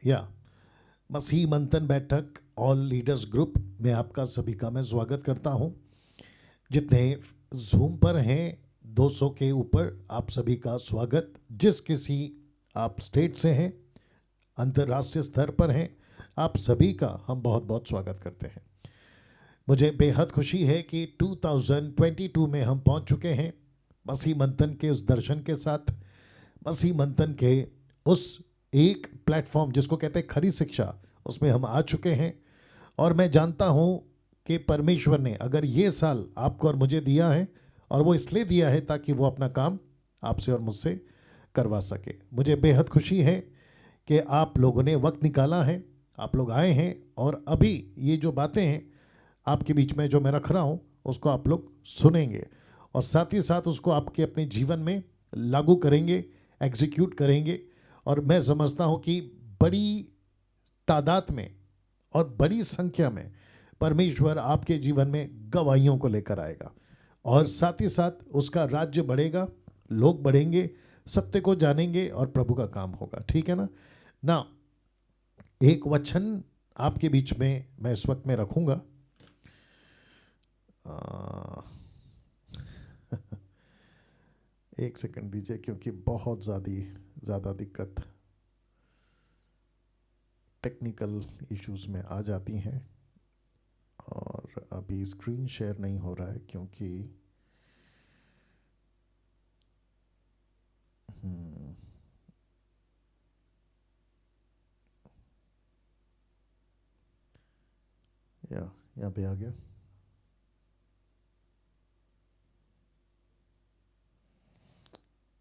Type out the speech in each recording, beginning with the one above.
या मसीह मंथन बैठक ऑल लीडर्स ग्रुप में आपका सभी का मैं स्वागत करता हूं। जितने जूम पर हैं 200 के ऊपर, आप सभी का स्वागत। जिस किसी आप स्टेट से हैं, अंतर्राष्ट्रीय स्तर पर हैं, आप सभी का हम बहुत बहुत स्वागत करते हैं। मुझे बेहद खुशी है कि 2022 में हम पहुंच चुके हैं। मसीह मंथन के उस दर्शन के साथ, मसीह मंथन के उस एक प्लेटफॉर्म जिसको कहते हैं खरी शिक्षा, उसमें हम आ चुके हैं। और मैं जानता हूं कि परमेश्वर ने अगर ये साल आपको और मुझे दिया है, और वो इसलिए दिया है ताकि वो अपना काम आपसे और मुझसे करवा सके। मुझे बेहद खुशी है कि आप लोगों ने वक्त निकाला है, आप लोग आए हैं, और अभी ये जो बातें हैं आपके बीच में जो मैं रख रहा हूँ उसको आप लोग सुनेंगे, और साथ ही साथ उसको आपके अपने जीवन में लागू करेंगे, एग्जीक्यूट करेंगे। और मैं समझता हूँ कि बड़ी तादाद में और बड़ी संख्या में परमेश्वर आपके जीवन में गवाहियों को लेकर आएगा, और साथ ही साथ उसका राज्य बढ़ेगा, लोग बढ़ेंगे, सत्य को जानेंगे और प्रभु का काम होगा। ठीक है ना? ना एक वचन आपके बीच में मैं इस वक्त में रखूंगा। एक सेकंड दीजिए, क्योंकि बहुत ज़्यादा दिक्कत टेक्निकल इश्यूज में आ जाती हैं, और अभी स्क्रीन शेयर नहीं हो रहा है क्योंकि यहाँ पे आ गया।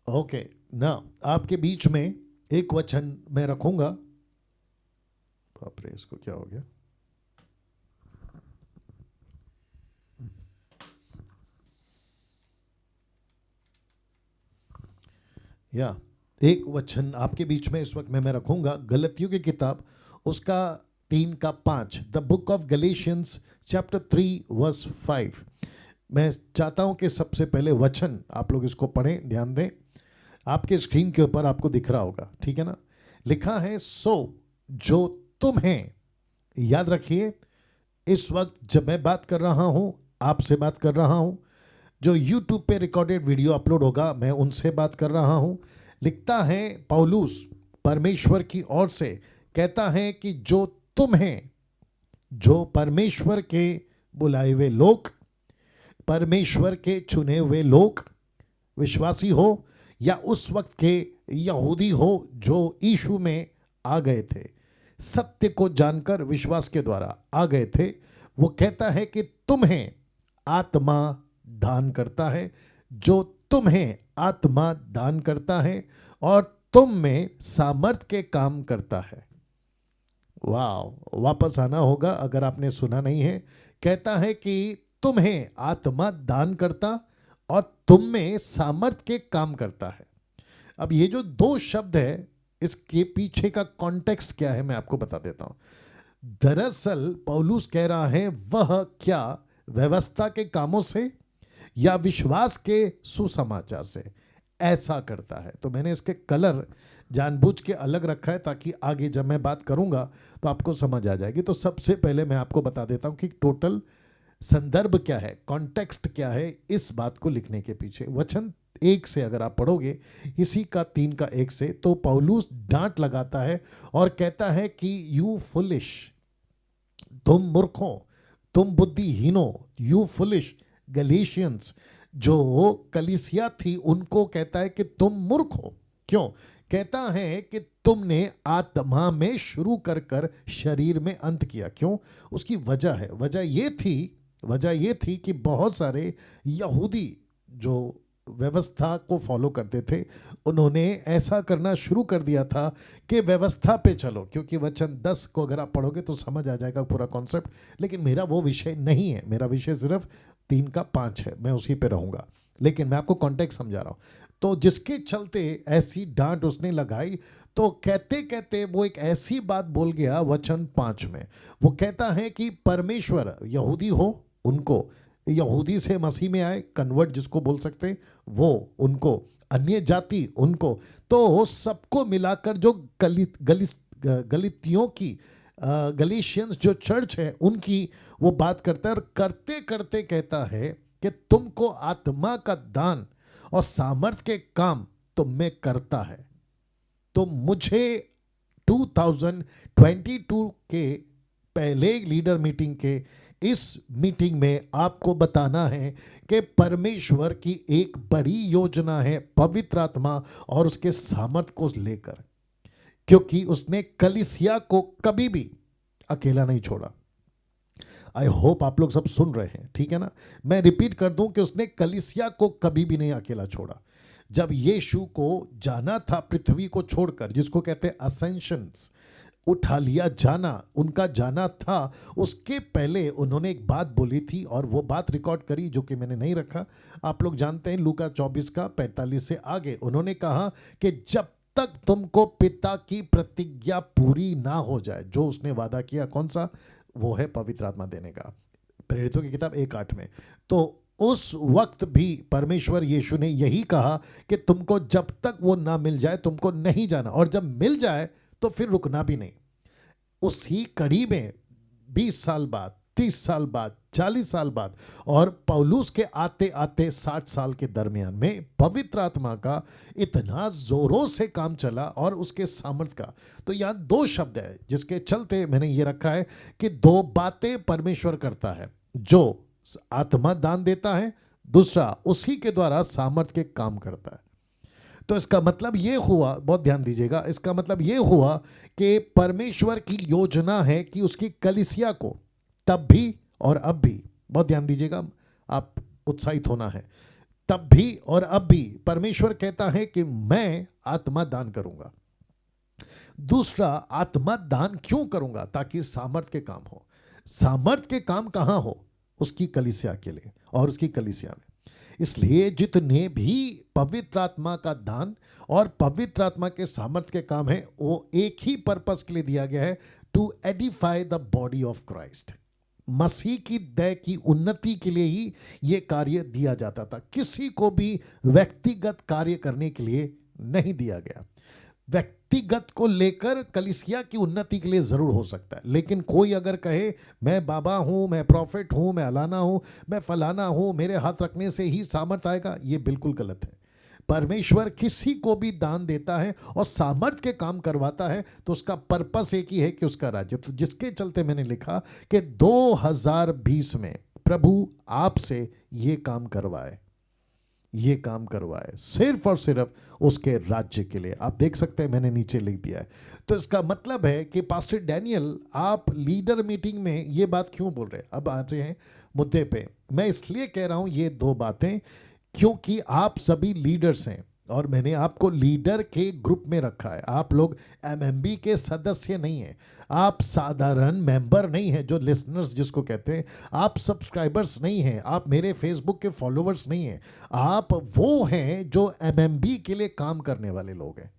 ओके ना, आपके बीच में एक वचन मैं रखूंगा। बाप रे, इसको क्या हो गया? या एक वचन आपके बीच में इस वक्त में मैं रखूंगा, गलतियों की किताब उसका 3 का 5, the book of Galatians chapter 3 verse 5। मैं चाहता हूं कि सबसे पहले वचन आप लोग इसको पढ़ें, ध्यान दें। आपके स्क्रीन के ऊपर आपको दिख रहा होगा, ठीक है ना? लिखा है, सो जो तुम हैं। याद रखिए, इस वक्त जब मैं बात कर रहा हूं, आपसे बात कर रहा हूं, जो YouTube पे रिकॉर्डेड वीडियो अपलोड होगा मैं उनसे बात कर रहा हूं। लिखता है पौलुस परमेश्वर की ओर से, कहता है कि जो तुम हैं, जो परमेश्वर के बुलाए हुए लोग, परमेश्वर के चुने हुए लोग, विश्वासी हो या उस वक्त के यहूदी हो जो यीशु में आ गए थे, सत्य को जानकर विश्वास के द्वारा आ गए थे, वो कहता है कि तुम्हें आत्मा दान करता है। जो तुम्हें आत्मा दान करता है और तुम में सामर्थ के काम करता है। वाह, वापस आना होगा अगर आपने सुना नहीं है। कहता है कि तुम्हें आत्मा दान करता और तुम में सामर्थ के काम करता है। अब ये जो दो शब्द है, इसके पीछे का कॉन्टेक्स्ट क्या है मैं आपको बता देता हूं। दरअसल पौलुस कह रहा है, वह क्या व्यवस्था के कामों से या विश्वास के सुसमाचार से ऐसा करता है। तो मैंने इसके कलर जानबूझ के अलग रखा है ताकि आगे जब मैं बात करूंगा तो आपको समझ आ जाएगी। तो सबसे पहले मैं आपको बता देता हूं कि टोटल संदर्भ क्या है, कॉन्टेक्स्ट क्या है इस बात को लिखने के पीछे। वचन 1 से अगर आप पढ़ोगे, इसी का 3 का 1 से, तो पौलुस डांट लगाता है और कहता है कि यू फुलिश, तुम मूर्खों, तुम बुद्धिहीनों, यू फुलिश गलेशियंस, जो कलीसिया थी उनको कहता है कि तुम मूर्ख हो। क्यों? कहता है कि तुमने आत्मा में शुरू कर कर शरीर में अंत किया। क्यों? उसकी वजह है, वजह ये थी कि बहुत सारे यहूदी जो व्यवस्था को फॉलो करते थे, उन्होंने ऐसा करना शुरू कर दिया था कि व्यवस्था पे चलो। क्योंकि वचन 10 को अगर आप पढ़ोगे तो समझ आ जाएगा पूरा कॉन्सेप्ट, लेकिन मेरा वो विषय नहीं है, मेरा विषय सिर्फ 3 का 5 है, मैं उसी पे रहूंगा। लेकिन मैं आपको कॉन्टेक्स्ट समझा रहा हूं। तो जिसके चलते ऐसी डांट उसने लगाई, तो कहते कहते वो एक ऐसी बात बोल गया वचन 5 में। वो कहता है कि परमेश्वर, यहूदी हो उनको, यहूदी से मसीह में आए, कन्वर्ट जिसको बोल सकते हैं, वो उनको, अन्य जाति उनको, तो सबको मिलाकर जो गलितियों की गलीशियंस जो चर्च है उनकी वो बात करता है, और करते करते कहता है कि तुमको आत्मा का दान और सामर्थ के काम तुम में करता है। तो मुझे 2022 के पहले लीडर मीटिंग के इस मीटिंग में आपको बताना है कि परमेश्वर की एक बड़ी योजना है पवित्र आत्मा और उसके सामर्थ को लेकर, क्योंकि उसने कलीसिया को कभी भी अकेला नहीं छोड़ा। आई होप आप लोग सब सुन रहे हैं, ठीक है ना। मैं रिपीट कर दूं कि उसने कलीसिया को कभी भी नहीं अकेला छोड़ा। जब यीशु को जाना था पृथ्वी को छोड़कर, जिसको कहते हैं असेंशंस, उठा लिया जाना, उनका जाना था, उसके पहले उन्होंने एक बात बोली थी और वो बात रिकॉर्ड करी जो कि मैंने नहीं रखा। आप लोग जानते हैं लूका 24 का 45 से आगे उन्होंने कहा कि जब तक तुमको पिता की प्रतिज्ञा पूरी ना हो जाए, जो उसने वादा किया, कौन सा, वो है पवित्र आत्मा देने का, प्रेरितों की किताब 1:8 में। तो उस वक्त भी परमेश्वर यीशु ने यही कहा कि तुमको जब तक वो ना मिल जाए तुमको नहीं जाना, और जब मिल जाए तो फिर रुकना भी नहीं। उसी कड़ी में 20 साल बाद, 30 साल बाद, 40 साल बाद और पौलुस के आते आते 60 साल के दरमियान में पवित्र आत्मा का इतना जोरों से काम चला और उसके सामर्थ का। तो यहाँ दो शब्द है जिसके चलते मैंने ये रखा है कि दो बातें परमेश्वर करता है, जो आत्मा दान देता है, दूसरा उसी के द्वारा सामर्थ के काम करता है। तो इसका मतलब ये हुआ, बहुत ध्यान दीजिएगा, इसका मतलब ये हुआ कि परमेश्वर की योजना है कि उसकी कलीसिया को तब भी और अब भी, बहुत ध्यान दीजिएगा, आप उत्साहित होना है, तब भी और अब भी परमेश्वर कहता है कि मैं आत्मा दान करूंगा। दूसरा, आत्मा दान क्यों करूंगा? ताकि सामर्थ के काम हो। सामर्थ के काम कहां हो? उसकी कलीसिया के लिए और उसकी कलीसिया में। इसलिए जितने भी पवित्र आत्मा का दान और पवित्र आत्मा के सामर्थ के काम है, वो एक ही पर्पस के लिए दिया गया है, to edify the body of Christ. मसीह की देह की उन्नति के लिए ही ये कार्य दिया जाता था। किसी को भी व्यक्तिगत कार्य करने के लिए नहीं दिया गया। व्यक्तिगत को लेकर कलीसिया की उन्नति के लिए जरूर हो सकता है, लेकिन कोई अगर कहे मैं बाबा हूं, मैं प्रॉफिट हूं, मैं अलाना हूं, मैं फलाना हूं, मेरे हाथ रखने से ही सामर्थ आएगा, ये बिल्कुल गलत है। परमेश्वर किसी को भी दान देता है और सामर्थ के काम करवाता है तो उसका पर्पस एक ही है कि उसका राज्य। तो जिसके चलते मैंने लिखा कि 2020 में प्रभु आपसे ये काम करवाए, ये काम करवाए, सिर्फ और सिर्फ उसके राज्य के लिए। आप देख सकते हैं मैंने नीचे लिख दिया है। तो इसका मतलब है कि पास्टर डैनियल, आप लीडर मीटिंग में ये बात क्यों बोल रहे हैं? अब आ रहे हैं मुद्दे पे। मैं इसलिए कह रहा हूं ये दो बातें क्योंकि आप सभी लीडर्स हैं और मैंने आपको लीडर के ग्रुप में रखा है। आप लोग एमएमबी के सदस्य नहीं हैं, आप साधारण मेंबर नहीं हैं, जो लिसनर्स जिसको कहते हैं, आप सब्सक्राइबर्स नहीं हैं, आप मेरे फेसबुक के फॉलोअर्स नहीं हैं, आप वो हैं जो एमएमबी के लिए काम करने वाले लोग हैं।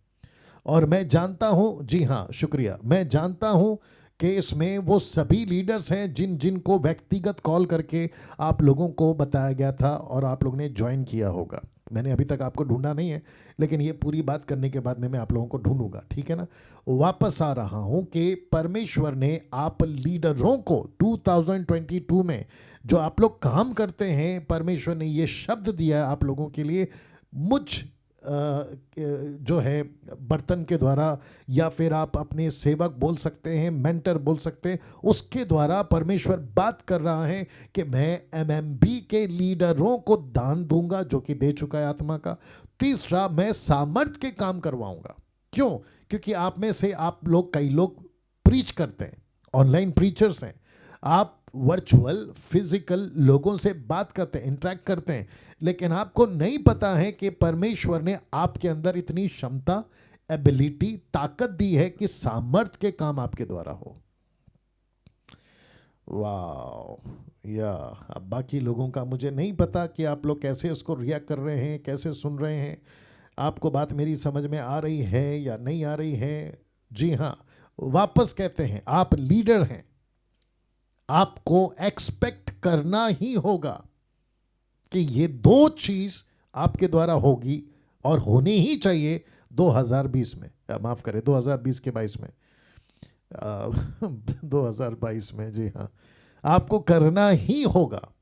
और मैं जानता हूं, जी हाँ शुक्रिया, मैं जानता हूं कि इसमें वो सभी लीडर्स हैं जिनको व्यक्तिगत कॉल करके आप लोगों को बताया गया था और आप लोगों ने ज्वाइन किया होगा। मैंने अभी तक आपको ढूंढा नहीं है, लेकिन ये पूरी बात करने के बाद में मैं आप लोगों को ढूंढूंगा, ठीक है ना। वापस आ रहा हूं कि परमेश्वर ने आप लीडरों को 2022 में जो आप लोग काम करते हैं, परमेश्वर ने ये शब्द दिया है आप लोगों के लिए, मुझ जो है बर्तन के द्वारा, या फिर आप अपने सेवक बोल सकते हैं, मेंटर बोल सकते हैं, उसके द्वारा परमेश्वर बात कर रहा है कि मैं एमएमबी के लीडरों को दान दूंगा जो कि दे चुका है आत्मा का। तीसरा, मैं सामर्थ के काम करवाऊंगा। क्यों? क्योंकि आप में से आप लोग, कई लोग प्रीच करते हैं, ऑनलाइन प्रीचर्स हैं, आप वर्चुअल फिजिकल लोगों से बात करते हैं, इंटरेक्ट करते हैं, लेकिन आपको नहीं पता है कि परमेश्वर ने आपके अंदर इतनी क्षमता, एबिलिटी, ताकत दी है कि सामर्थ के काम आपके द्वारा हो। वाह। या अब बाकी लोगों का मुझे नहीं पता कि आप लोग कैसे उसको रिएक्ट कर रहे हैं, कैसे सुन रहे हैं, आपको बात मेरी समझ में आ रही है या नहीं आ रही है। जी हाँ, वापस कहते हैं, आप लीडर हैं, आपको एक्सपेक्ट करना ही होगा कि ये दो चीज आपके द्वारा होगी और होनी ही चाहिए 2020 में, माफ करें 2020 के 22 में। 2022 में, जी हाँ, आपको करना ही होगा।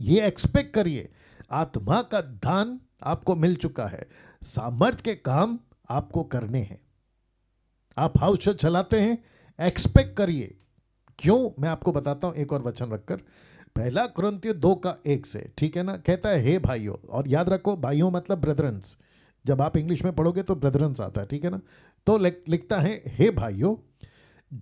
ये एक्सपेक्ट करिए, आत्मा का दान आपको मिल चुका है, सामर्थ के काम आपको करने हैं। आप हाउस चर्च चलाते हैं, एक्सपेक्ट करिए। क्यों, मैं आपको बताता हूं एक और वचन रखकर। पहला कुरिन्थियों 2:1 से, ठीक है ना, कहता है हे भाइयों, और याद रखो भाइयों मतलब ब्रदरन्स, जब आप इंग्लिश में पढ़ोगे तो ब्रदरन्स आता है, ठीक है ना। तो लिखता है हे भाइयों,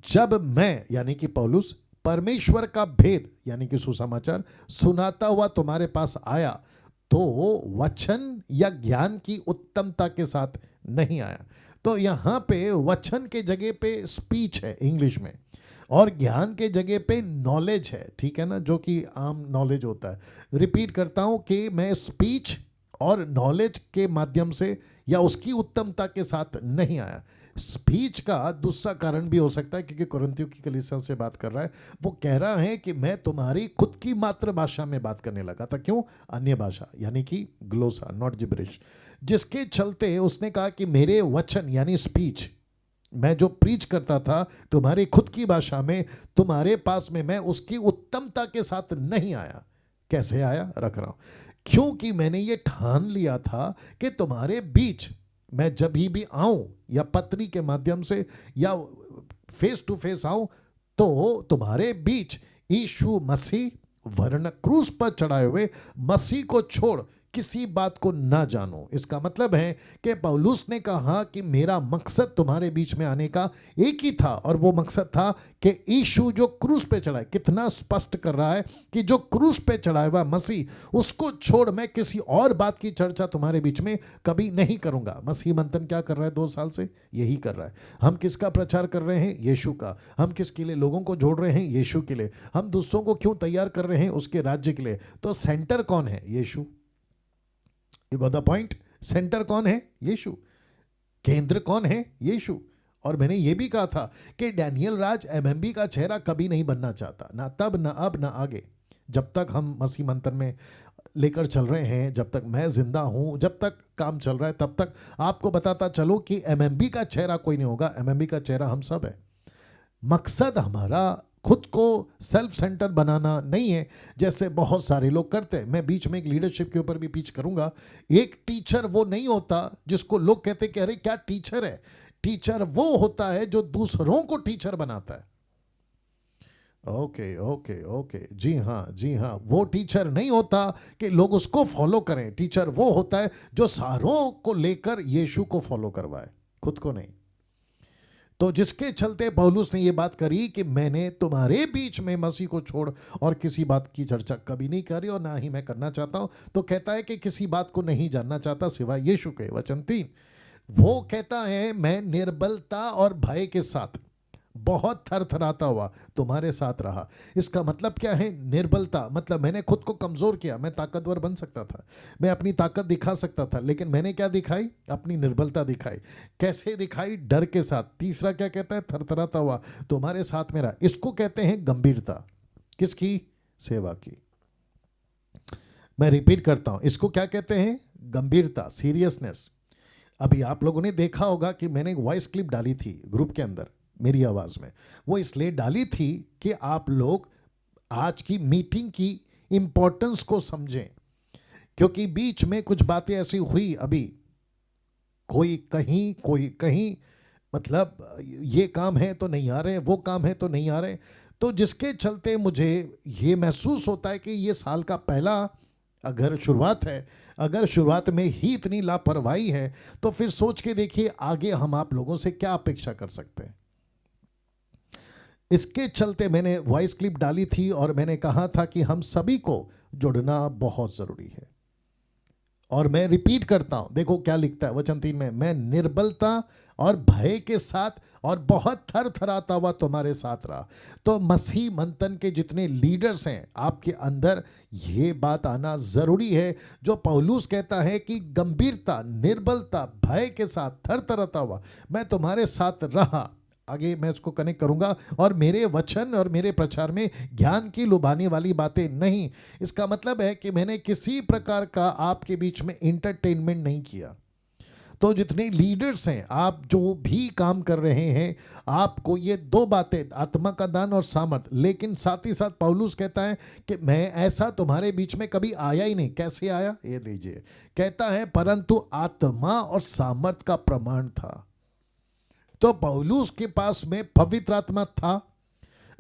जब मैं यानी कि पौलुस परमेश्वर का भेद यानी कि सुसमाचार सुनाता हुआ तुम्हारे पास आया, तो वचन या ज्ञान की उत्तमता के साथ नहीं आया। तो यहां पे वचन के जगह पे स्पीच है इंग्लिश में, और ज्ञान के जगह पे नॉलेज है, ठीक है ना, जो कि आम नॉलेज होता है। रिपीट करता हूं कि मैं स्पीच और नॉलेज के माध्यम से या उसकी उत्तमता के साथ नहीं आया। स्पीच का दूसरा कारण भी हो सकता है, क्योंकि कुरिन्थियों की कलीसिया से बात कर रहा है, वो कह रहा है कि मैं तुम्हारी खुद की मातृभाषा में बात करने लगा था। क्यों, अन्य भाषा यानी कि ग्लोसा, नॉट जिब्रिश, जिसके चलते उसने कहा कि मेरे वचन यानी स्पीच, मैं जो प्रीच करता था तुम्हारी खुद की भाषा में, तुम्हारे पास में मैं उसकी उत्तमता के साथ नहीं आया। कैसे आया, रख रहा हूं, क्योंकि मैंने ये ठान लिया था कि तुम्हारे बीच मैं जब भी आऊं, या पत्री के माध्यम से या फेस टू फेस आऊं, तो तुम्हारे बीच यीशु मसीह वरन क्रूस पर चढ़ाए हुए मसीह को छोड़ किसी बात को ना जानो। इसका मतलब है कि पौलुस ने कहा कि मेरा मकसद तुम्हारे बीच में आने का एक ही था, और वो मकसद था कि यीशु जो क्रूस पे चढ़ा है, कितना स्पष्ट कर रहा है कि जो क्रूस पे चढ़ा हुआ मसीह, उसको छोड़ मैं किसी और बात की चर्चा तुम्हारे बीच में कभी नहीं करूंगा। मसीह मंथन क्या कर रहा है 2 साल से, यही कर रहा है। हम किसका प्रचार कर रहे हैं, यीशु का। हम किसके लिए लोगों को जोड़ रहे हैं, यीशु के लिए। हम दूसरों को क्यों तैयार कर रहे हैं, उसके राज्य के लिए। तो सेंटर कौन है, यीशु। You got the point. Centre कौन है, यीशु। केंद्र कौन है, यीशु। और मैंने ये भी कहा था कि डैनियल राज एमएमबी का चेहरा कभी नहीं बनना चाहता, ना तब ना अब ना आगे। जब तक हम मसीह मंथन में लेकर चल रहे हैं, जब तक मैं जिंदा हूं, जब तक काम चल रहा है, तब तक आपको बताता चलो कि एमएमबी का चेहरा कोई नहीं होगा। एमएमबी का चेहरा हम सब है। मकसद हमारा खुद को सेल्फ सेंटर बनाना नहीं है, जैसे बहुत सारे लोग करते हैं। मैं बीच में एक लीडरशिप के ऊपर भी पीच करूंगा। एक टीचर वो नहीं होता जिसको लोग कहते हैं कि अरे क्या टीचर है। टीचर वो होता है जो दूसरों को टीचर बनाता है। ओके ओके ओके, जी हाँ जी हाँ, वो टीचर नहीं होता कि लोग उसको फॉलो करें। टीचर वो होता है जो सारों को लेकर यीशु को फॉलो करवाए, खुद को नहीं। तो जिसके चलते पौलुस ने ये बात करी कि मैंने तुम्हारे बीच में मसीह को छोड़ और किसी बात की चर्चा कभी नहीं करी, और ना ही मैं करना चाहता हूं। तो कहता है कि किसी बात को नहीं जानना चाहता सिवाय यीशु के। वचन 3, वो कहता है मैं निर्बलता और भय के साथ बहुत थरथराता हुआ तुम्हारे साथ रहा। इसका मतलब क्या है, निर्बलता मतलब मैंने खुद को कमजोर किया। मैं ताकतवर बन सकता था, मैं अपनी ताकत दिखा सकता था, लेकिन मैंने क्या दिखाई, अपनी निर्बलता दिखाई। कैसे दिखाई, डर के साथ। तीसरा क्या कहता है, थरथराता हुआ तुम्हारे साथ में रहा। इसको कहते हैं गंभीरता। किसकी, सेवा की। मैं रिपीट करता हूं, इसको क्या कहते हैं, गंभीरता, सीरियसनेस। अभी आप लोगों ने देखा होगा कि मैंने एक वॉइस क्लिप डाली थी ग्रुप के अंदर मेरी आवाज में। वो इसलिए डाली थी कि आप लोग आज की मीटिंग की इंपॉर्टेंस को समझें, क्योंकि बीच में कुछ बातें ऐसी हुई अभी, कोई कहीं कोई कहीं, मतलब ये काम है तो नहीं आ रहे, वो काम है तो नहीं आ रहे। तो जिसके चलते मुझे ये महसूस होता है कि ये साल का पहला अगर शुरुआत है, अगर शुरुआत में ही इतनी लापरवाही है, तो फिर सोच के देखिए आगे हम आप लोगों से क्या अपेक्षा कर सकते हैं। इसके चलते मैंने वॉइस क्लिप डाली थी और मैंने कहा था कि हम सभी को जुड़ना बहुत जरूरी है। और मैं रिपीट करता हूं, देखो क्या लिखता है वचन 3 में, मैं निर्बलता और भय के साथ और बहुत थर थराता हुआ तुम्हारे साथ रहा। तो मसीह मंथन के जितने लीडर्स हैं आपके अंदर ये बात आना जरूरी है, जो पौलुस कहता है कि गंभीरता, निर्बलता, भय के साथ थर थराता हुआ मैं तुम्हारे साथ रहा। आगे मैं उसको कनेक्ट करूंगा, और मेरे वचन और मेरे प्रचार में ज्ञान की लुभाने वाली बातें नहीं। इसका मतलब है कि मैंने किसी प्रकार का आपके बीच में इंटरटेनमेंट नहीं किया। तो जितने लीडर्स हैं, आप जो भी काम कर रहे हैं, आपको ये दो बातें, आत्मा का दान और सामर्थ, लेकिन साथ ही साथ पौलुस कहता है कि मैं ऐसा तुम्हारे बीच में कभी आया ही नहीं। कैसे आया, ये लीजिए, कहता है परंतु आत्मा और सामर्थ का प्रमाण था। तो पौलुस के पास में पवित्र आत्मा था,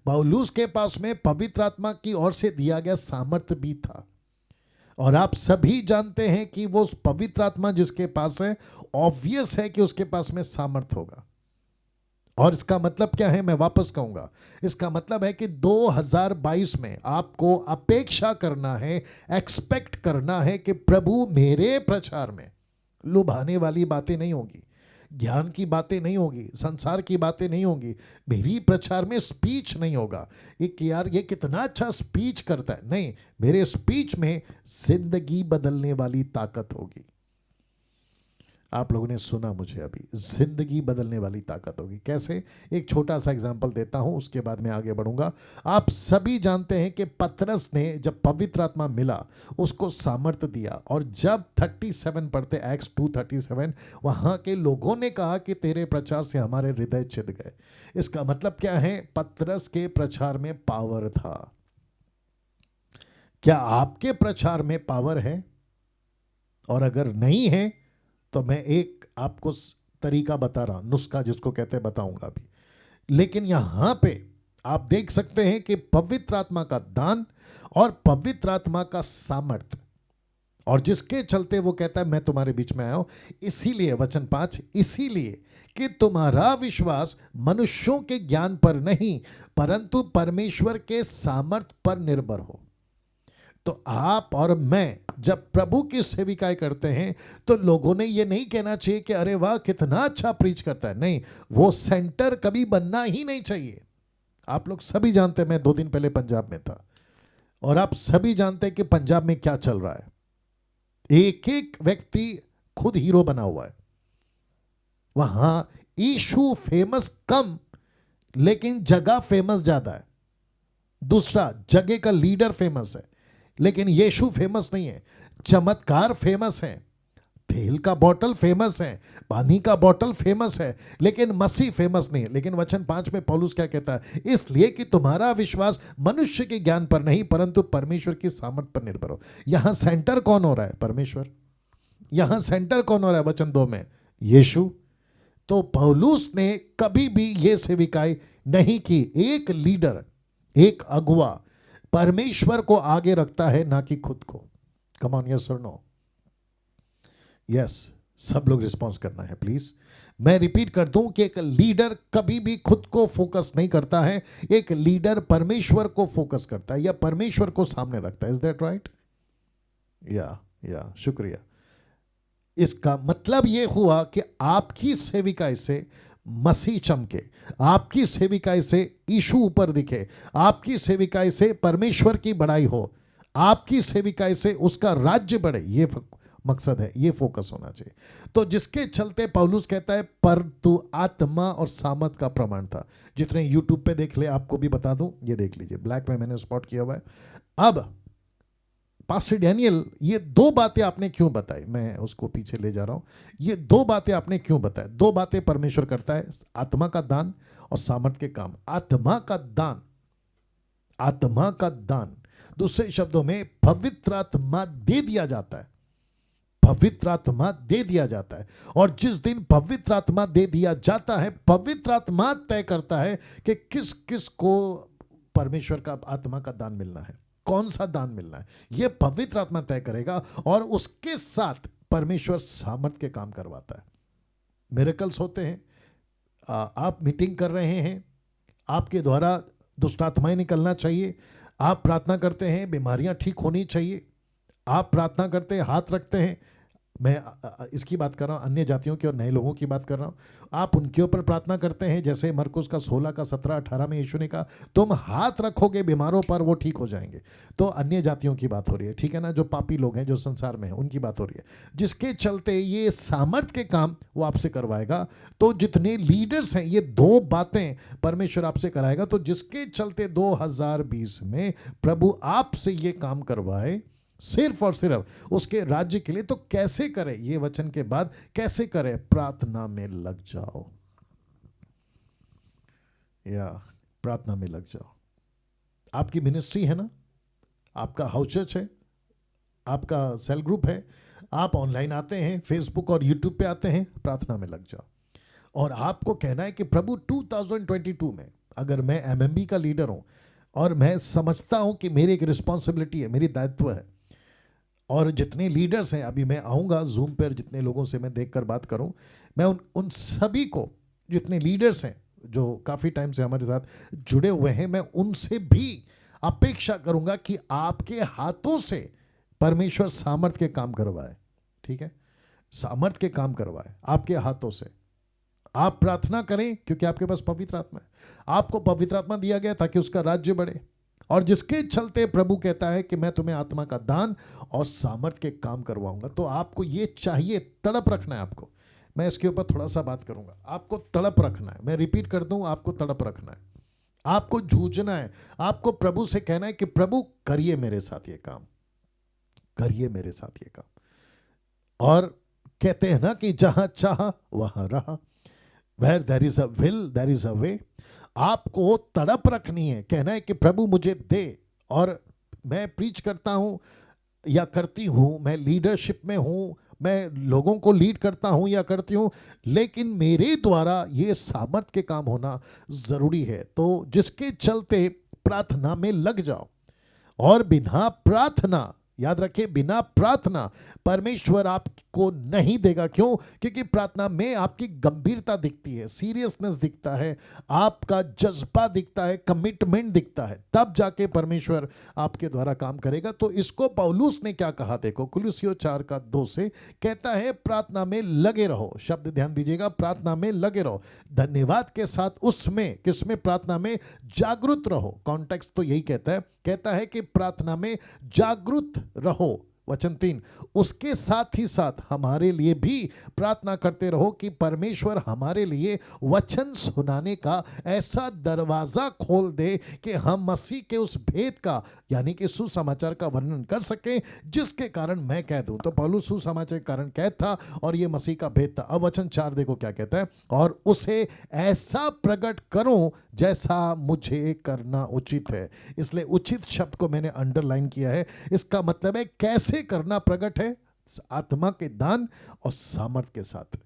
पौलुस के पास में पवित्र आत्मा की ओर से दिया गया सामर्थ भी था। और आप सभी जानते हैं कि वो पवित्र आत्मा जिसके पास है, ऑब्वियस है कि उसके पास में सामर्थ होगा। और इसका मतलब क्या है, मैं वापस कहूंगा, इसका मतलब है कि 2022 में आपको अपेक्षा करना है, एक्सपेक्ट करना है कि प्रभु मेरे प्रचार में लुभाने वाली बातें नहीं होगी, ज्ञान की बातें नहीं होगी, संसार की बातें नहीं होगी, मेरी प्रचार में स्पीच नहीं होगा एक यार ये कितना अच्छा स्पीच करता है, नहीं, मेरे स्पीच में जिंदगी बदलने वाली ताकत होगी। आप लोगों ने सुना मुझे अभी, जिंदगी बदलने वाली ताकत होगी। कैसे, एक छोटा सा एग्जांपल देता हूं, उसके बाद मैं आगे बढ़ूंगा। आप सभी जानते हैं कि पतरस ने जब पवित्र आत्मा मिला उसको सामर्थ्य दिया, और जब 37 पढ़ते, एक्स 2:37, वहां के लोगों ने कहा कि तेरे प्रचार से हमारे हृदय चिढ़ गए। इसका मतलब क्या है, पतरस के प्रचार में पावर था। क्या आपके प्रचार में पावर है? और अगर नहीं है तो मैं एक आपको तरीका बता रहा हूं, नुस्खा जिसको कहते हैं, बताऊंगा अभी। लेकिन यहां पे आप देख सकते हैं कि पवित्र आत्मा का दान और पवित्र आत्मा का सामर्थ, और जिसके चलते वो कहता है मैं तुम्हारे बीच में आया हूं, इसीलिए वचन 5, इसीलिए कि तुम्हारा विश्वास मनुष्यों के ज्ञान पर नहीं परंतु परमेश्वर के सामर्थ पर निर्भर हो। तो आप और मैं जब प्रभु की सेविकाएं करते हैं तो लोगों ने ये नहीं कहना चाहिए कि अरे वाह कितना अच्छा प्रीच करता है, नहीं, वो सेंटर कभी बनना ही नहीं चाहिए। आप लोग सभी जानते हैं, मैं 2 दिन पहले पंजाब में था, और आप सभी जानते हैं कि पंजाब में क्या चल रहा है। एक एक व्यक्ति खुद हीरो बना हुआ है। वहां यीशु फेमस कम, लेकिन जगह फेमस ज्यादा है। दूसरा, जगह का लीडर फेमस है लेकिन यीशु फेमस नहीं है। चमत्कार फेमस है, तेल का बोतल फेमस है, पानी का बोतल फेमस है, लेकिन मसीह फेमस नहीं है। लेकिन वचन 5 में पौलुस क्या कहता है, इसलिए कि तुम्हारा विश्वास मनुष्य के ज्ञान पर नहीं परंतु परमेश्वर की सामर्थ पर निर्भर हो। यहां सेंटर कौन हो रहा है, परमेश्वर। यहां सेंटर कौन हो रहा है, वचन 2 में, यीशु। तो पौलुस ने कभी भी यह सेविकाई नहीं की। एक लीडर, एक अगुआ परमेश्वर को आगे रखता है, ना कि खुद को। कम ऑन, यस और नो? यस, सब लोग रिस्पॉन्स करना है प्लीज। मैं रिपीट कर दूं कि एक लीडर कभी भी खुद को फोकस नहीं करता है, एक लीडर परमेश्वर को फोकस करता है या परमेश्वर को सामने रखता है। Is that right? या शुक्रिया। इसका मतलब यह हुआ कि आपकी सेविकाई से मसीह चमके, आपकी सेविकाई से यीशु ऊपर दिखे, आपकी सेविकाई से परमेश्वर की बड़ाई हो, आपकी सेविकाई से उसका राज्य बढ़े। ये मकसद है, ये फोकस होना चाहिए। तो जिसके चलते पौलुस कहता है पर तू आत्मा और सामर्थ का प्रमाण था। जितने यूट्यूब पे देख ले, आपको भी बता दूं, ये देख लीजिए, ब्लैक में मैंने स्पॉट किया हुआ है। अब पास्टर डैनियल, ये 2 बातें आपने क्यों बताई, मैं उसको पीछे ले जा रहा हूं। ये 2 बातें आपने क्यों बताई? 2 बातें परमेश्वर करता है, आत्मा का दान और सामर्थ के काम। आत्मा का दान, आत्मा का दान, दूसरे शब्दों में पवित्र आत्मा दे दिया जाता है, पवित्र आत्मा दे दिया जाता है। और जिस दिन पवित्र आत्मा दे दिया जाता है, पवित्र आत्मा तय करता है कि किस किस को परमेश्वर का आत्मा का दान मिलना है, कौन सा दान मिलना है, यह पवित्र आत्मा तय करेगा। और उसके साथ परमेश्वर सामर्थ के काम करवाता है। मिरेकल्स होते हैं, आप मीटिंग कर रहे हैं, आपके द्वारा दुष्ट आत्माएं निकलना चाहिए, आप प्रार्थना करते हैं, बीमारियां ठीक होनी चाहिए, आप प्रार्थना करते हैं, हाथ रखते हैं। मैं इसकी बात कर रहा हूँ, अन्य जातियों की और नए लोगों की बात कर रहा हूँ। आप उनके ऊपर प्रार्थना करते हैं, जैसे मरकुस का 16 का 17 18 में यीशु ने कहा तुम हाथ रखोगे बीमारों पर, वो ठीक हो जाएंगे। तो अन्य जातियों की बात हो रही है, ठीक है ना, जो पापी लोग हैं, जो संसार में हैं, उनकी बात हो रही है। जिसके चलते ये सामर्थ के काम वो आपसे करवाएगा। तो जितने लीडर्स हैं, ये 2 बातें परमेश्वर आपसे कराएगा। तो जिसके चलते 2020 में प्रभु आपसे ये काम करवाए, सिर्फ और सिर्फ उसके राज्य के लिए। तो कैसे करें? ये वचन के बाद कैसे करें? प्रार्थना में लग जाओ, या प्रार्थना में लग जाओ। आपकी मिनिस्ट्री है ना, आपका हाउस चर्च है, आपका सेल ग्रुप है, आप ऑनलाइन आते हैं, फेसबुक और यूट्यूब पे आते हैं, प्रार्थना में लग जाओ। और आपको कहना है कि प्रभु 2022 में अगर मैं एमएमबी का लीडर हूं और मैं समझता हूं कि मेरी एक रिस्पॉन्सिबिलिटी है, मेरी दायित्व है, और जितने लीडर्स हैं, अभी मैं आऊँगा जूम पर, जितने लोगों से मैं देखकर बात करूँ, मैं उन सभी को, जितने लीडर्स हैं जो काफ़ी टाइम से हमारे साथ जुड़े हुए हैं, मैं उनसे भी अपेक्षा करूँगा कि आपके हाथों से परमेश्वर सामर्थ्य के काम करवाए। ठीक है, सामर्थ्य के काम करवाए आपके हाथों से। आप प्रार्थना करें क्योंकि आपके पास पवित्र आत्मा है, आपको पवित्र आत्मा दिया गया ताकि उसका राज्य बढ़े, और जिसके चलते प्रभु कहता है कि मैं तुम्हें आत्मा का दान और सामर्थ्य के काम करवाऊंगा। तो आपको ये चाहिए, तड़प रखना है आपको। मैं इसके ऊपर थोड़ा सा बात करूंगा। आपको तड़प रखना है, मैं रिपीट कर दूं, आपको तड़प रखना है, आपको जूझना है, आपको प्रभु से कहना है कि प्रभु करिए मेरे साथ ये काम, करिए मेरे साथ ये काम। और कहते हैं ना कि जहां चाह वहां रहा, where there is a will there is a way. आपको तड़प रखनी है, कहना है कि प्रभु मुझे दे। और मैं प्रीच करता हूं या करती हूं, मैं लीडरशिप में हूं, मैं लोगों को लीड करता हूं या करती हूं, लेकिन मेरे द्वारा ये सामर्थ्य के काम होना जरूरी है। तो जिसके चलते प्रार्थना में लग जाओ। और बिना प्रार्थना, याद रखिए, बिना प्रार्थना परमेश्वर आपको नहीं देगा। क्यों? क्योंकि प्रार्थना में आपकी गंभीरता दिखती है, सीरियसनेस दिखता है, आपका जज्बा दिखता है, कमिटमेंट दिखता है, तब जाके परमेश्वर आपके द्वारा काम करेगा। तो इसको पौलुस ने क्या कहा, देखो कुलुस्सियों 4:2 से कहता है प्रार्थना में लगे रहो। शब्द ध्यान दीजिएगा, प्रार्थना में लगे रहो, धन्यवाद के साथ उसमें, किसमें? प्रार्थना में जागरूक रहो। कॉन्टेक्स्ट तो यही कहता है कि प्रार्थना में जागरूक रहो। वचन 3, उसके साथ ही साथ हमारे लिए भी प्रार्थना करते रहो कि परमेश्वर हमारे लिए वचन सुनाने का ऐसा दरवाजा खोल दे कि हम मसीह के उस भेद का, यानी कि सुसमाचार का वर्णन कर सकें, जिसके कारण मैं कह दूं। तो पौलुस सुसमाचार के कारण कहता था और ये मसीह का भेद था। अब वचन 4 देखो क्या कहता है, और उसे ऐसा प्रकट करो जैसा मुझे करना उचित है। इसलिए उचित शब्द को मैंने अंडरलाइन किया है। इसका मतलब है कैसे करना प्रकट है? आत्मा के दान और सामर्थ के साथ।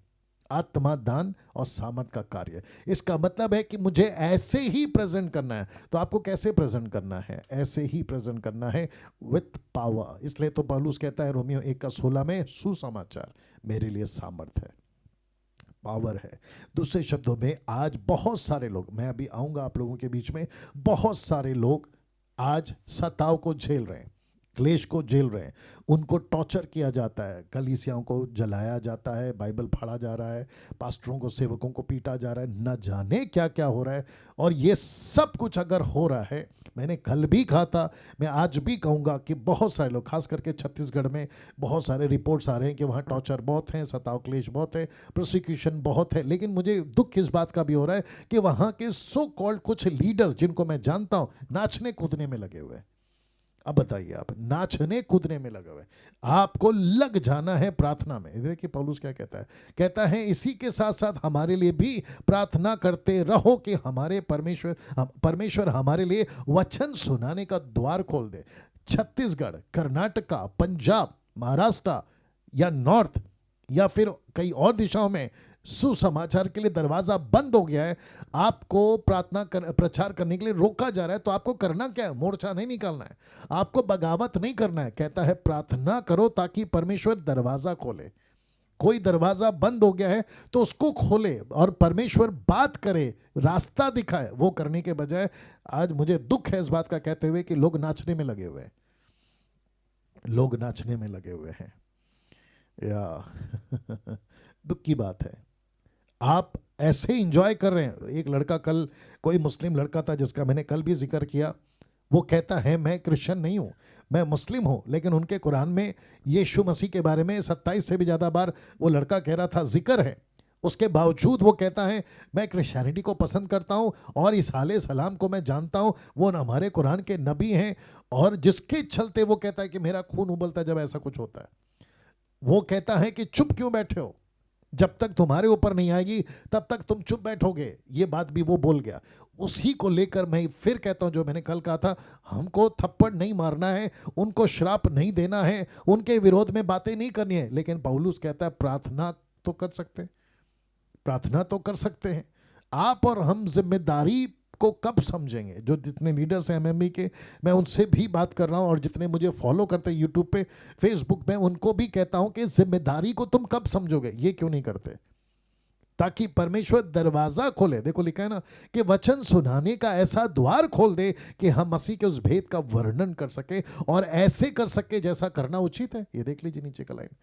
आत्मा दान और सामर्थ का कार्य। इसका मतलब है कि मुझे ऐसे ही प्रेजेंट करना है। तो आपको कैसे प्रेजेंट करना है? ऐसे ही प्रेजेंट करना है, विथ पावर। इसलिए तो पौलुस कहता है रोमियो 1:16 में, सुसमाचार मेरे लिए सामर्थ है, पावर है। दूसरे शब्दों में, आज बहुत सारे लोग, मैं अभी आऊंगा आप लोगों के बीच में, बहुत सारे लोग आज सताव को झेल रहे हैं, क्लेश को झेल रहे हैं, उनको टॉर्चर किया जाता है, कलीसियाओं को जलाया जाता है, बाइबल फाड़ा जा रहा है, पास्टरों को, सेवकों को पीटा जा रहा है, न जाने क्या क्या हो रहा है। और ये सब कुछ अगर हो रहा है, मैंने कल भी कहा था, मैं आज भी कहूँगा कि बहुत सारे लोग, खास करके छत्तीसगढ़ में बहुत सारे रिपोर्ट्स आ रहे हैं कि वहाँ टॉर्चर बहुत है, सताव क्लेश बहुत है, प्रोसिक्यूशन बहुत है। लेकिन मुझे दुख इस बात का भी हो रहा है कि वहाँ के सो कॉल्ड कुछ लीडर्स, जिनको मैं जानता हूँ, नाचने कूदने में लगे हुए हैं। अब बताइए, आप नाचने कूदने में लगे हुए, आपको लग जाना है प्रार्थना में। देखिए पौलुस क्या कहता है, इसी के साथ साथ हमारे लिए भी प्रार्थना करते रहो कि हमारे परमेश्वर हमारे लिए वचन सुनाने का द्वार खोल दे। छत्तीसगढ़, कर्नाटका, पंजाब, महाराष्ट्र या नॉर्थ या फिर कई और दिशाओं में सुसमाचार के लिए दरवाजा बंद हो गया है, आपको प्रचार करने के लिए रोका जा रहा है। तो आपको करना क्या है? मोर्चा नहीं निकालना है, आपको बगावत नहीं करना है। कहता है प्रार्थना करो ताकि परमेश्वर दरवाजा खोले। कोई दरवाजा बंद हो गया है तो उसको खोले और परमेश्वर बात करे, रास्ता दिखाए। वो करने के बजाय आज मुझे दुख है इस बात का कहते हुए कि लोग नाचने में लगे हुए हैं, लोग नाचने में लगे हुए हैं, या दुख की बात है। आप ऐसे एंजॉय कर रहे हैं। एक लड़का, कल कोई मुस्लिम लड़का था जिसका मैंने कल भी जिक्र किया, वो कहता है मैं क्रिश्चियन नहीं हूँ, मैं मुस्लिम हूँ, लेकिन उनके कुरान में यीशु मसीह के बारे में 27 से भी ज़्यादा बार वो लड़का कह रहा था जिक्र है। उसके बावजूद वो कहता है मैं क्रिश्चियनिटी को पसंद करता हूँ और इस हाले सलाम को मैं जानता हूँ, वो हमारे कुरान के नबी हैं, और जिसके चलते वो कहता है कि मेरा खून उबलता है जब ऐसा कुछ होता है। वो कहता है कि चुप क्यों बैठे हो, जब तक तुम्हारे ऊपर नहीं आएगी तब तक तुम चुप बैठोगे। ये बात भी वो बोल गया। उसी को लेकर मैं फिर कहता हूं जो मैंने कल कहा था, हमको थप्पड़ नहीं मारना है, उनको श्राप नहीं देना है, उनके विरोध में बातें नहीं करनी है, लेकिन पौलुस कहता है प्रार्थना तो कर सकते हैं, प्रार्थना तो कर सकते हैं। आप और हम जिम्मेदारी को कब समझेंगे? जो जितने लीडर्स हैं एमएमबी के, मैं उनसे भी बात कर रहा हूं, और जितने मुझे फॉलो करते हैं यूट्यूब पे, फेसबुक पे, उनको भी कहता हूं कि जिम्मेदारी को तुम कब समझोगे? ये क्यों नहीं करते? ताकि परमेश्वर दरवाजा खोले। देखो लिखा है ना कि वचन सुनाने का ऐसा द्वार खोल दे कि हम मसीह के उस भेद का वर्णन कर सके, और ऐसे कर सके जैसा करना उचित है। ये देख लीजिए नीचे का लाइन।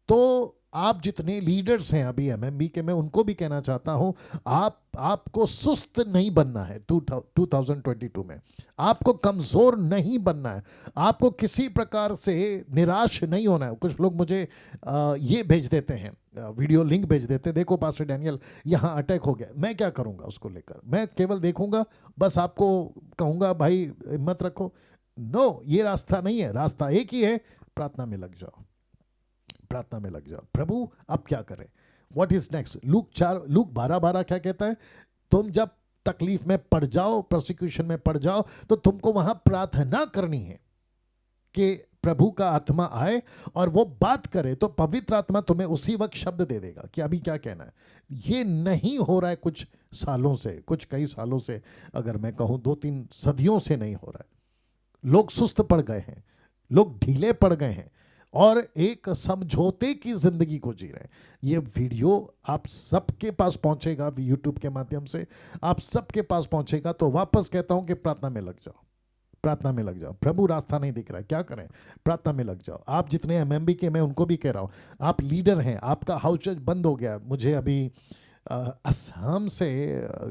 तो आप जितने लीडर्स हैं अभी एमएमबी के, मैं उनको भी कहना चाहता हूं, आपको सुस्त नहीं बनना है 2022 में, आपको कमजोर नहीं बनना है, आपको किसी प्रकार से निराश नहीं होना है। कुछ लोग मुझे ये भेज देते हैं, वीडियो लिंक भेज देते, देखो पास्टर डैनियल यहाँ अटैक हो गया। मैं क्या करूँगा उसको लेकर? मैं केवल देखूंगा, बस आपको कहूँगा भाई हिम्मत रखो? नो, ये रास्ता नहीं है। रास्ता एक ही है, प्रार्थना में लग जाओ, प्रार्थना में लग जाओ। प्रभु अब क्या करें, व्हाट इज नेक्स्ट? लूक 12:12 क्या कहता है? तुम जब तकलीफ में पड़ जाओ, प्रोसिक्यूशन में पड़ जाओ, तो तुमको वहां प्रार्थना करनी है कि प्रभु का आत्मा आए और वो बात करे, तो पवित्र आत्मा तुम्हें उसी वक्त शब्द दे देगा कि अभी क्या कहना है। ये नहीं हो रहा है कुछ सालों से, कुछ कई सालों से, अगर मैं कहूं 2-3 सदियों से नहीं हो रहा है। लोग सुस्त पड़ गए हैं, लोग ढीले पड़ गए हैं, और एक समझौते की जिंदगी को जी रहे हैं। ये वीडियो आप सबके पास पहुंचेगा, यूट्यूब के माध्यम से आप सबके पास पहुंचेगा। तो वापस कहता हूं कि प्रार्थना में लग जाओ, प्रार्थना में लग जाओ। प्रभु रास्ता नहीं दिख रहा है, क्या करें? प्रार्थना में लग जाओ। आप जितने एमएमबी के, मैं उनको भी कह रहा हूं, आप लीडर हैं, आपका हाउस चर्च बंद हो गया। मुझे अभी असम से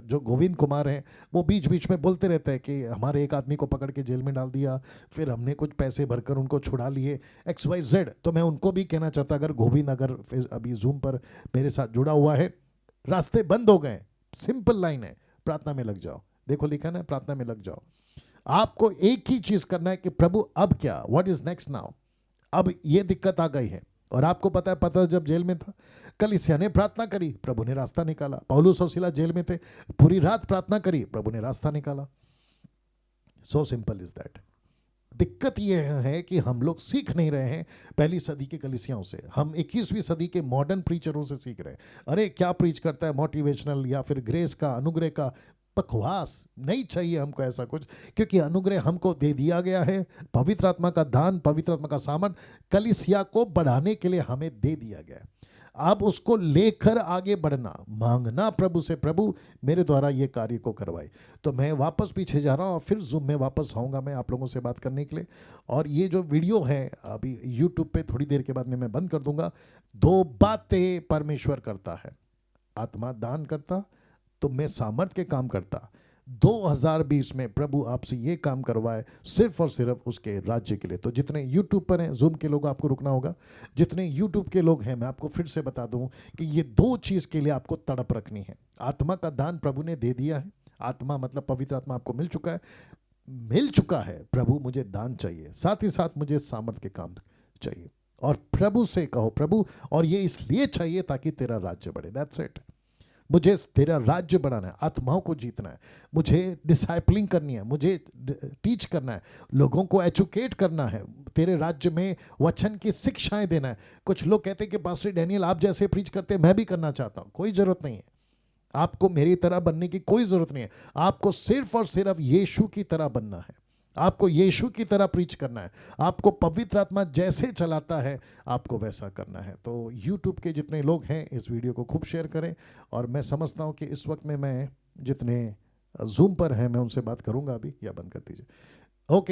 जो गोविंद कुमार हैं, वो बीच बीच में बोलते रहते हैं कि हमारे एक आदमी को पकड़ के जेल में डाल दिया, फिर हमने कुछ पैसे भरकर उनको छुड़ा लिए, XYZ। तो मैं उनको भी कहना चाहता, अगर गोविंद अगर अभी जूम पर मेरे साथ जुड़ा हुआ है, रास्ते बंद हो गए, सिंपल लाइन है, प्रार्थना में लग जाओ। देखो लिखा ना, प्रार्थना में लग जाओ। आपको एक ही चीज करना है कि प्रभु अब क्या, व्हाट इज नेक्स्ट नाउ? अब ये दिक्कत आ गई है, और आपको पता है, पता जब जेल में था, कलीसिया ने प्रार्थना करी, प्रभु ने रास्ता निकाला। पौलुस और सीला जेल में थे, पूरी रात प्रार्थना करी, प्रभु ने रास्ता निकाला। So simple is that. दिक्कत यह है कि हम लोग सीख नहीं रहे हैं पहली सदी के कलीसियाओं से, हम 21वीं सदी के मॉडर्न प्रीचरों से सीख रहे हैं। अरे क्या प्रीच करता है, मोटिवेशनल या फिर ग्रेस का, अनुग्रह का, बकवास। नहीं चाहिए हमको ऐसा कुछ, क्योंकि अनुग्रह हमको दे दिया गया है, पवित्र आत्मा का दान, पवित्र आत्मा का सामर्थ कलीसिया को बढ़ाने के लिए हमें दे दिया गया है। अब उसको लेकर आगे बढ़ना, मांगना प्रभु से, प्रभु मेरे द्वारा ये कार्य को करवाए। तो मैं वापस पीछे जा रहा हूँ, और फिर जूम में वापस आऊँगा मैं आप लोगों से बात करने के लिए। और ये जो वीडियो है अभी यूट्यूब पे थोड़ी देर के बाद में मैं बंद कर दूंगा। 2 बातें परमेश्वर करता है, आत्मा दान करता, तुम में सामर्थ के काम करता। 2020 में प्रभु आपसे ये काम करवाए, सिर्फ और सिर्फ उसके राज्य के लिए। तो जितने यूट्यूब पर हैं, जूम के लोग आपको रुकना होगा, जितने यूट्यूब के लोग हैं, मैं आपको फिर से बता दूं कि ये 2 चीज़ के लिए आपको तड़प रखनी है। आत्मा का दान प्रभु ने दे दिया है, आत्मा मतलब पवित्र आत्मा आपको मिल चुका है। प्रभु मुझे दान चाहिए, साथ ही साथ मुझे सामर्थ के काम चाहिए, और प्रभु से कहो प्रभु, और ये इसलिए चाहिए ताकि तेरा राज्य बढ़े। That's it. मुझे तेरा राज्य बढ़ाना है, आत्माओं को जीतना है, मुझे डिसाइपलिंग करनी है, मुझे टीच करना है, लोगों को एजुकेट करना है, तेरे राज्य में वचन की शिक्षाएं देना है। कुछ लोग कहते हैं कि पास्टर डैनियल आप जैसे प्रीच करते हैं मैं भी करना चाहता हूं। कोई जरूरत नहीं है, आपको मेरी तरह बनने की कोई जरूरत नहीं है। आपको सिर्फ और सिर्फ यीशु की तरह बनना है, आपको यीशु की तरह प्रीच करना है, आपको पवित्र आत्मा जैसे चलाता है आपको वैसा करना है। तो यूट्यूब के जितने लोग हैं इस वीडियो को खूब शेयर करें। और मैं समझता हूं कि इस वक्त में मैं जितने जूम पर हैं मैं उनसे बात करूंगा अभी, या बंद कर दीजिए।